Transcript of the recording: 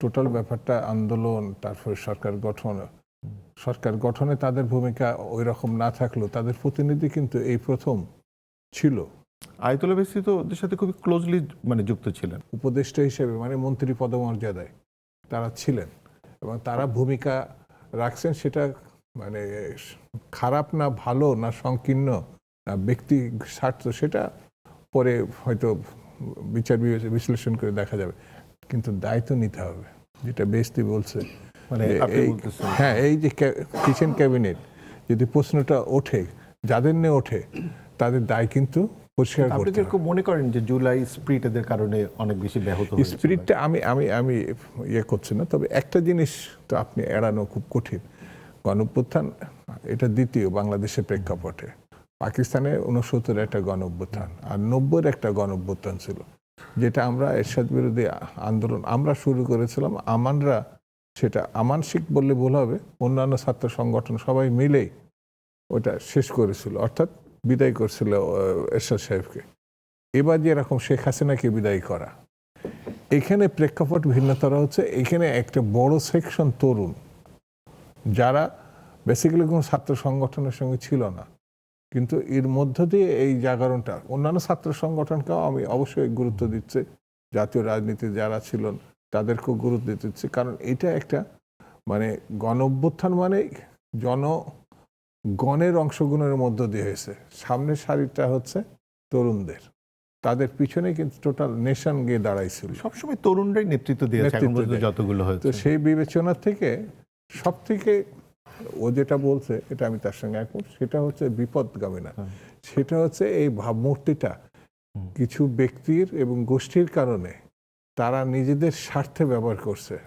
Total ব্যাপারটা আন্দোলন, তারপর সরকার গঠনে তাদের ভূমিকা ওই রকম না থাকলেও তাদের প্রতিনিধি কিন্তু এই প্রথম ছিল। আয়তুল্লাহ বেসি তো ওদের সাথে খুবই ক্লোজলি যুক্ত ছিলেন, উপদেষ্টা হিসেবে মন্ত্রী পদমর্যাদায় তারা ছিলেন এবং তারা ভূমিকা রাখছেন। সেটা খারাপ না ভালো না সংকীর্ণ না ব্যক্তি স্বার্থ, সেটা পরে হয়তো বিচার বিশ্লেষণ করে দেখা যাবে, কিন্তু দায়িত্ব নিতে হবে। যেটা বেস্তি বলছে, হ্যাঁ, এই যে কিচেন ক্যাবিনেট যদি প্রশ্নটা ওঠে, যাদের নিয়ে ওঠে তাদের দায় কিন্তু পরিষ্কার করতে হবে। মনে করেন যে জুলাই স্প্রিট এদের কারণে অনেক বেশি ব্যাহত হয়েছে? স্পিরিটটা আমি ইয়ে করছি না, তবে একটা জিনিস তো আপনি এড়ানো খুব কঠিন। গণঅভ্যুত্থান এটা দ্বিতীয় বাংলাদেশের প্রেক্ষাপটে। পাকিস্তানে 69 একটা গণঅভ্যুত্থান আর 90 একটা গণঅভ্যুত্থান ছিল, যেটা আমরা এরশাদ বিরোধী আন্দোলন আমরা শুরু করেছিলাম। আমানরা সেটা আমানসিক বললে ভুল হবে, অন্যান্য ছাত্র সংগঠন সবাই মিলেই ওটা শেষ করেছিল, অর্থাৎ বিদায় করছিল এরশাদ সাহেবকে। এবার যেরকম শেখ হাসিনাকে বিদায় করা, এখানে প্রেক্ষাপট ভিন্নতর হচ্ছে। এখানে একটা বড় সেকশন তরুণ, যারা বেসিক্যালি কোনো ছাত্র সংগঠনের সঙ্গে ছিল না, কিন্তু এর মধ্য দিয়ে এই জাগরণটা অন্যান্য ছাত্র সংগঠনকেও আমি অবশ্যই গুরুত্ব দিচ্ছি, জাতীয় রাজনীতি যারা ছিলেন তাদেরকেও গুরুত্ব দিচ্ছি, কারণ এটা একটা গণ অভ্যুত্থান জনগণের অংশগ্রহণের মধ্য দিয়ে হয়েছে। সামনের সারিটা হচ্ছে তরুণদের, তাদের পিছনে কিন্তু টোটাল নেশন গিয়ে দাঁড়াইছিল। সবসময় তরুণরাই নেতৃত্ব দিয়েছে যতগুলো হয়েছে। তো সেই বিবেচনা থেকে সব থেকে ও যেটা বলছে, এটা আমি তার সঙ্গে একমত, সেটা হচ্ছে বিপদগামী না, সেটা হচ্ছে এই ভাবমূর্তিটা কিছু ব্যক্তির এবং গোষ্ঠীর কারণে তারা নিজেদের স্বার্থে ব্যবহার করছে।